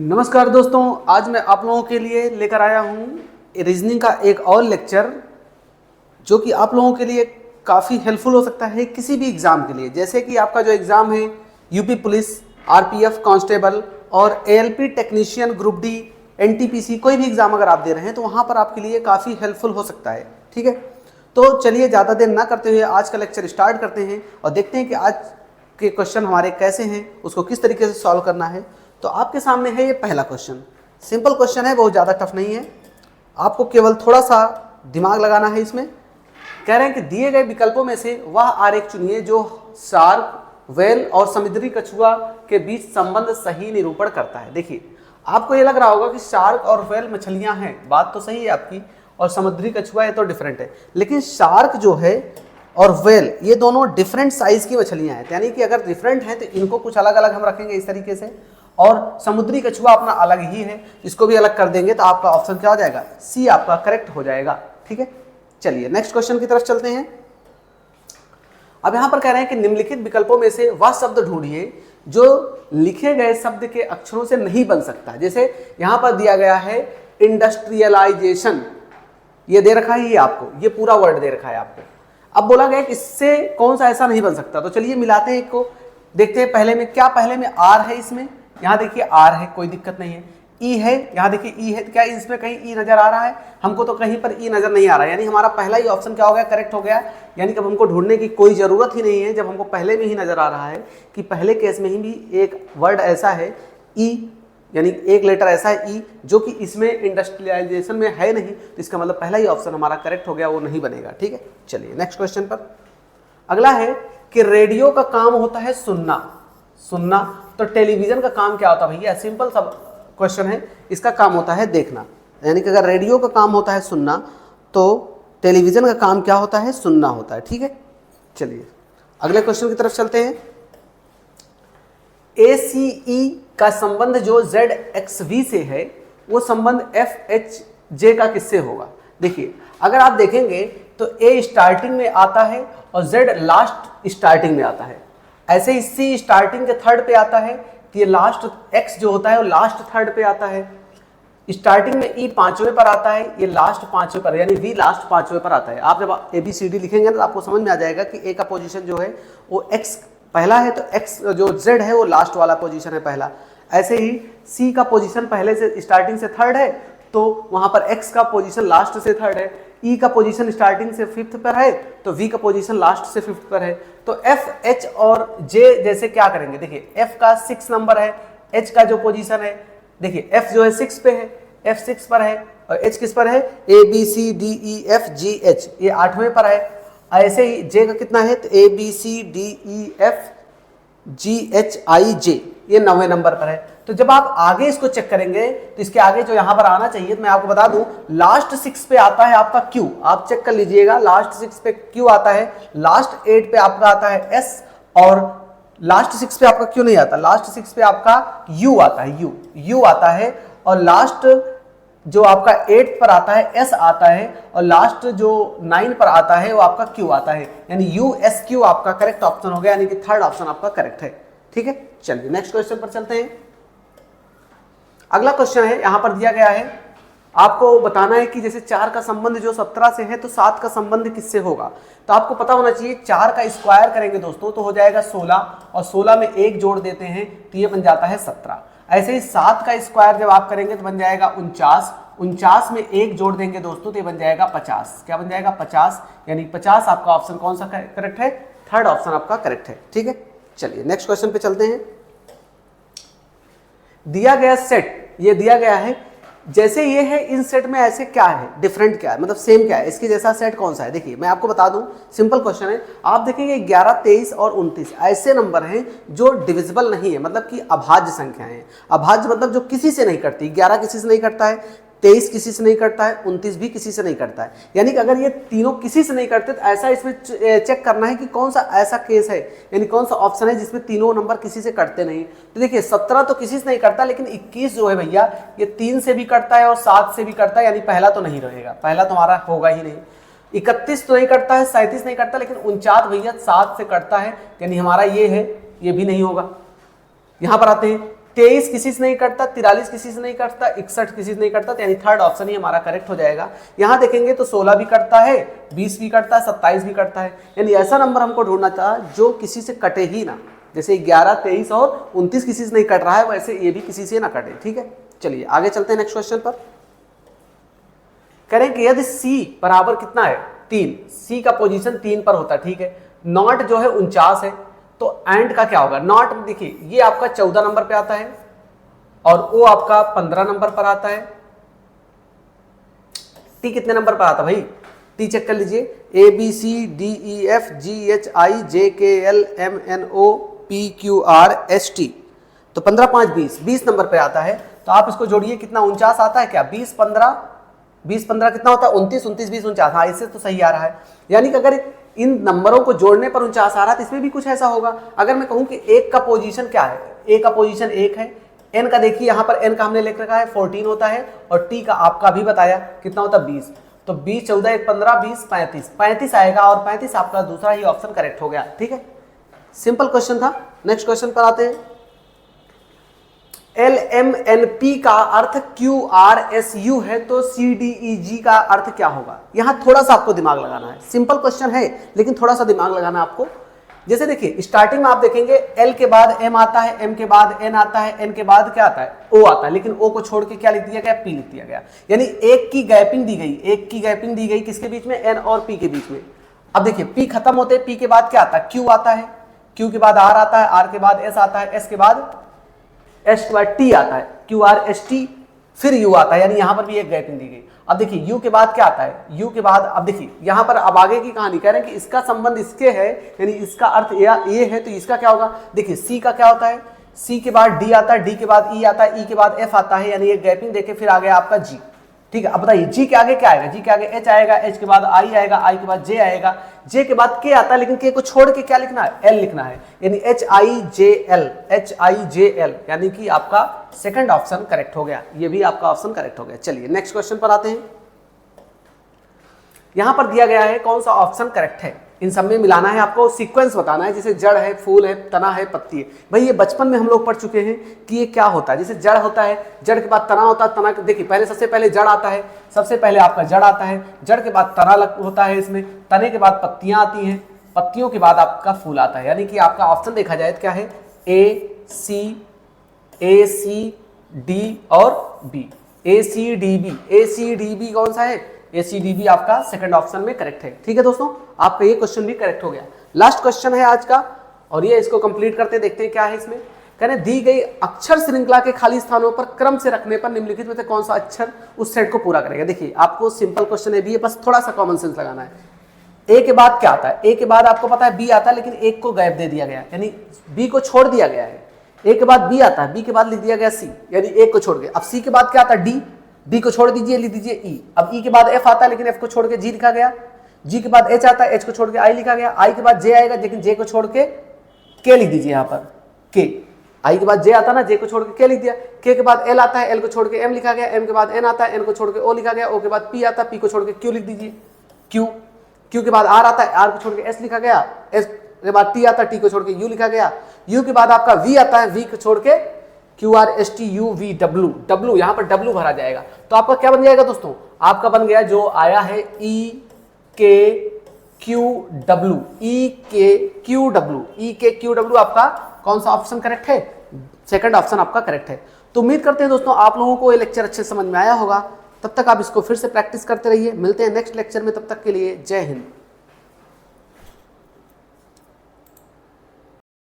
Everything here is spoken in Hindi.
नमस्कार दोस्तों, आज मैं आप लोगों के लिए लेकर आया हूँ रीजनिंग का एक और लेक्चर जो कि आप लोगों के लिए काफ़ी हेल्पफुल हो सकता है किसी भी एग्ज़ाम के लिए। जैसे कि आपका जो एग्ज़ाम है यूपी पुलिस, आरपीएफ कांस्टेबल और ALP technician, group D, NTPC, कोई भी एग्ज़ाम अगर आप दे रहे हैं तो वहाँ पर आपके लिए काफ़ी हेल्पफुल हो सकता है। ठीक है, तो चलिए ज़्यादा देर ना करते हुए आज का लेक्चर स्टार्ट करते हैं और देखते हैं कि आज के क्वेश्चन हमारे कैसे हैं, उसको किस तरीके से सॉल्व करना है। तो आपके सामने है ये पहला क्वेश्चन। सिंपल क्वेश्चन है, बहुत ज़्यादा टफ नहीं है, आपको केवल थोड़ा सा दिमाग लगाना है इसमें। कह रहे हैं कि दिए गए विकल्पों में से वह आरेख चुनिए जो शार्क, व्हेल और समुद्री कछुआ के बीच संबंध सही निरूपण करता है। देखिए, आपको ये लग रहा होगा कि शार्क और व्हेल मछलियां हैं, बात तो सही है आपकी, और समुद्री कछुआ ये तो डिफरेंट है। लेकिन शार्क जो है और व्हेल ये दोनों डिफरेंट साइज की मछलियां हैं, यानी कि अगर डिफरेंट हैं तो इनको कुछ अलग अलग हम रखेंगे इस तरीके से, और समुद्री कछुआ अपना अलग ही है, इसको भी अलग कर देंगे तो आपका ऑप्शन क्या हो जाएगा, सी आपका करेक्ट हो जाएगा। ठीक है, चलिए नेक्स्ट क्वेश्चन की तरफ चलते हैं। अब यहां पर कह रहे हैं कि निम्नलिखित विकल्पों में से वह शब्द ढूंढिए जो लिखे गए शब्द के अक्षरों से नहीं बन सकता। जैसे यहां पर दिया गया है इंडस्ट्रियलाइजेशन, ये दे रखा है, ये आपको ये पूरा वर्ड दे रखा है आपको। अब बोला गया कि इससे कौन सा ऐसा नहीं बन सकता, तो चलिए मिलाते हैं एक को, देखते हैं पहले में क्या, पहले में आर है, इसमें यहाँ देखिए आर है, कोई दिक्कत नहीं है। ई है, यहाँ देखिए ई है, क्या इसमें कहीं ई नजर आ रहा है? हमको तो कहीं पर ई नजर नहीं आ रहा है, यानी हमारा पहला ही ऑप्शन क्या हो गया, करेक्ट हो गया। यानी कि अब हमको ढूंढने की कोई जरूरत ही नहीं है, जब हमको पहले में ही नजर आ रहा है कि पहले केस में ही भी एक वर्ड ऐसा है ई, यानी एक लेटर ऐसा है ई जो कि इसमें इंडस्ट्रियलाइजेशन में है नहीं, तो इसका मतलब पहला ही ऑप्शन हमारा करेक्ट हो गया, वो नहीं बनेगा। ठीक है, चलिए नेक्स्ट क्वेश्चन पर। अगला है कि रेडियो का काम होता है सुनना, सुनना, तो टेलीविजन का काम क्या होता है भैया? सिंपल सा क्वेश्चन है, इसका काम होता है देखना। यानी कि अगर रेडियो का काम होता है सुनना तो टेलीविजन का काम क्या होता है, सुनना होता है। ठीक है, चलिए अगले क्वेश्चन की तरफ चलते हैं। ACE का संबंध जो ZXV से है वो संबंध FHJ का किससे होगा? देखिए, अगर आप देखेंगे तो A स्टार्टिंग में आता है और Z लास्ट स्टार्टिंग में आता है, ऐसे ही C स्टार्टिंग के थर्ड पे आता है, तो ये लास्ट X जो होता है वो लास्ट थर्ड पे आता है। स्टार्टिंग में E पांचवें पर आता है, ये लास्ट पांचवें पर, यानी V लास्ट पांचवें पर आता है। आप जब ABCD लिखेंगे ना तो आपको समझ में आ जाएगा कि A का पोजीशन जो है वो X पहला है, तो X जो Z है वो लास्ट वाला पोजीशन है पहला। ऐसे ही C का पोजीशन पहले से स्टार्टिंग से थर्ड है, तो वहां पर X का पोजीशन लास्ट से थर्ड है। E का पोजीशन स्टार्टिंग से फिफ्थ पर है, तो V का पोजीशन लास्ट से फिफ्थ पर है। तो F, H और J जैसे क्या करेंगे, देखिए F का 6 नंबर है, H का जो पोजीशन है, देखिए F जो है 6 पे है, F 6 पर है, और H किस पर है, ABCDEFGH ये 8वें पर है। ऐसे ही J का कितना है, तो ABCDEFGHIJ ये 9वें नंबर पर है। तो जब आप आगे इसको चेक करेंगे तो इसके आगे जो यहां पर आना चाहिए, तो मैं आपको बता दूं लास्ट 6 पे आता है आपका Q, आप चेक कर लीजिएगा, लास्ट 6 पे Q आता है, लास्ट 8 पे आपका आता है S, और लास्ट 6 पे आपका Q नहीं आता, लास्ट 6 पे आपका U आता है, U आता है, और लास्ट जो आपका 8 पर आता है S आता है, और लास्ट जो 9 पर आता है वो आपका Q आता है, यानी USQ आपका करेक्ट ऑप्शन हो गया, यानी कि थर्ड ऑप्शन आपका करेक्ट है। ठीक है, चलिए नेक्स्ट क्वेश्चन पर चलते हैं। अगला क्वेश्चन है, यहां पर दिया गया है, आपको बताना है कि जैसे 4 का संबंध जो 17 से है तो 7 का संबंध किससे होगा? तो आपको पता होना चाहिए 4 का स्क्वायर करेंगे दोस्तों तो हो जाएगा 16, और 16 में 1 जोड़ देते हैं तो ये बन जाता है 17। ऐसे ही 7 का स्क्वायर जब आप करेंगे तो बन जाएगा 49, 49 में 1 जोड़ देंगे दोस्तों तो ये बन जाएगा 50। क्या बन जाएगा, 50, यानी 50 आपका ऑप्शन कौन सा करेक्ट है, थर्ड ऑप्शन आपका करेक्ट है। ठीक है, चलिए नेक्स्ट क्वेश्चन पे चलते हैं। दिया गया सेट, ये दिया गया है, जैसे ये है, इन सेट में ऐसे क्या है, डिफरेंट क्या है, मतलब सेम क्या है, इसके जैसा सेट कौन सा है? देखिए मैं आपको बता दूं, सिंपल क्वेश्चन है, आप देखेंगे 11, 23 और 29 ऐसे नंबर हैं जो डिविजिबल नहीं है, मतलब कि अभाज्य संख्याएं हैं। अभाज्य मतलब जो किसी से नहीं करती, 11 किसी से नहीं करता है, 23 किसी से नहीं करता है, 29 भी किसी से नहीं करता है। यानी कि अगर ये तीनों किसी से नहीं करते तो ऐसा इसमें चेक करना है कि कौन सा ऐसा केस है, यानी कौन सा ऑप्शन है जिसमें तीनों नंबर किसी से करते नहीं। तो देखिए 17 तो किसी से नहीं करता, लेकिन 21 जो है भैया ये 3 से भी करता है और 7 से भी करता है, यानी पहला तो नहीं रहेगा, पहला तो हमारा होगा ही नहीं। 31 तो नहीं करता है, 37 नहीं करता, लेकिन 49 भैया 7 से करता है, यानी हमारा ये है, ये भी नहीं होगा। यहां पर आते हैं 23 किसी से नहीं कटता, 43 किसी से नहीं कटता, 61 किसी से नहीं कटता, यानी थर्ड ऑप्शन ही हमारा करेक्ट हो जाएगा। यहां देखेंगे तो 16 भी कटता है, 20 भी कटता है, 27 भी कटता है, यानी ऐसा नंबर हमको ढूंढना था जो किसी से कटे ही ना। जैसे 11, 23 और 29 किसी से नहीं कट रहा है, वैसे ये भी किसी से ना कटे। ठीक है, चलिए आगे चलते हैं नेक्स्ट क्वेश्चन पर। करें कि यदि C बराबर कितना है 3, C का पोजीशन 3 पर होता है, ठीक है, नॉट जो है 49 है, तो एंड का क्या होगा? नॉट देखिए ये आपका 14 नंबर पे आता है और ओ आपका 15 नंबर पर आता है। टी कितने नंबर पर आता है भाई? टी चेक कर लीजिए, A B C D E F G H I J K L M N O P Q R S T, तो 15 5 20 नंबर पे आता है। तो आप इसको जोड़िए, कितना 49 आता है क्या? 20 15 कितना होता है? 29 29 20 49। हाँ, इससे तो सही आ रहा है। यानी कि अगर इन नंबरों को जोड़ने पर 49 आ रहा है तो इसमें भी कुछ ऐसा होगा। अगर मैं कहूं कि एक का पोजीशन क्या है, ए का पोजीशन 1 है, एन का देखिए यहां पर एन का हमने लिख रखा है 14 होता है, और टी का आपका भी बताया कितना होता है 20, तो 20 14 1 15 20 35 आएगा, और 35 आपका दूसरा ही ऑप्शन करेक्ट हो गया। ठीक है, सिंपल क्वेश्चन था। नेक्स्ट क्वेश्चन पर आते हैं। LMNP का अर्थ QRSU है, तो CDEG का अर्थ क्या होगा? यहां थोड़ा सा आपको दिमाग लगाना है। सिंपल क्वेश्चन है लेकिन थोड़ा सा दिमाग लगाना है आपको। जैसे देखिए स्टार्टिंग में आप देखेंगे L के बाद M आता है, M के बाद N आता है, N के बाद क्या आता है? O आता है, लेकिन O को छोड़ के क्या लिख दिया गया? P लिख दिया गया। यानी एक की गैपिंग दी गई किसके बीच में? N और P के बीच में। अब देखिए P खत्म होते हैं, P के बाद क्या आता है? Q आता है, Q के बाद R आता है, R के बाद S आता है, S के बाद T आता है, QRST, फिर U आता है, यानी यहां पर भी एक गैपिंग दी गई। अब देखिए U के बाद क्या आता है? U के बाद अब देखिए यहां पर अब आगे की कहानी कह रहे हैं कि इसका संबंध इसके है, यानी इसका अर्थ ये है, तो इसका क्या होगा? देखिए C का क्या होता है? C के बाद D आता है, D के बाद E आता है, E के बाद F आता है, यानी एक गैपिंग देके फिर आ गया आपका G। ठीक है, अब बताइए G के आगे क्या आएगा? G के आगे H आएगा, H के बाद I आएगा, I के बाद J आएगा, J के बाद K आता है, लेकिन K को छोड़ के क्या लिखना है? L लिखना है, यानी HIJL, यानी कि आपका सेकंड ऑप्शन करेक्ट हो गया। ये भी आपका ऑप्शन करेक्ट हो गया। चलिए नेक्स्ट क्वेश्चन पर आते हैं। यहां पर दिया गया है कौन सा ऑप्शन करेक्ट है, इन सब में मिलाना है आपको, सीक्वेंस बताना है। जैसे जड़ है, फूल है, तना है, पत्ती है। भाई ये बचपन में हम लोग पढ़ चुके हैं कि ये क्या होता है। जैसे जड़ होता है, जड़ के बाद तना होता है, तना देखिए पहले सबसे पहले जड़ आता है, सबसे पहले आपका जड़ आता है, जड़ के बाद तना होता है इसमें, तने के बाद पत्तियां आती हैं, पत्तियों के बाद आपका फूल आता है। यानी कि आपका ऑप्शन देखा जाए तो क्या है? A C D और B, ACDB कौन सा है? ACDB आपका सेकंड ऑप्शन में करेक्ट है। ठीक है दोस्तों, आपका ये क्वेश्चन भी करेक्ट हो गया। लास्ट क्वेश्चन है आज का, और ये इसको कंप्लीट करते देखते हैं क्या है इसमें। कहने दी गई अक्षर श्रृंखला के खाली स्थानों पर क्रम से रखने पर निम्नलिखित में से कौन सा अक्षर उस सेट को पूरा करेगा? देखिए आपको सिंपल क्वेश्चन है भी, बस थोड़ा सा कॉमन सेंस लगाना है। ए के बाद क्या आता है? ए के बाद आपको पता है बी आता है, लेकिन एक को गैप दे दिया गया, यानी बी को छोड़ दिया गया है। ए के बाद बी आता है, बी के बाद लिख दिया गया सी, यानी एक को छोड़ के। अब सी के बाद क्या आता है? डी, डी को छोड़ दीजिए, लिख दीजिए ई। अब ई के बाद एफ आता है, लेकिन एफ को छोड़ के जी लिखा गया। जी के बाद एच आता है, एच को छोड़ के आई लिखा गया। आई के बाद जे आएगा, लेकिन जे को छोड़ के के लिख दीजिए यहाँ पर के। आई के बाद जे आता है ना, जे को छोड़ के के लिख दिया। के के बाद एल आता है, एल को छोड़ के एम लिखा गया। एम के बाद एन आता है, एन को छोड़ के ओ लिखा गया। ओ के बाद पी आता है, पी को छोड़ के क्यू लिख दीजिए क्यू। क्यू के बाद आर आता है, आर को छोड़ के एस लिखा गया। एस के बाद टी आता है, टी को छोड़ के यू लिखा गया। यू के बाद आपका वी आता है, वी को छोड़ के QRSTUV डब्लू, यहां पर डब्लू भरा जाएगा। तो आपका क्या बन जाएगा दोस्तों? आपका बन गया जो आया है EKQW। आपका कौन सा ऑप्शन करेक्ट है? सेकंड ऑप्शन आपका करेक्ट है। तो उम्मीद करते हैं दोस्तों आप लोगों को ये लेक्चर अच्छे समझ में आया होगा। तब तक आप इसको फिर से प्रैक्टिस करते रहिए। मिलते हैं नेक्स्ट लेक्चर में, तब तक के लिए जय हिंद।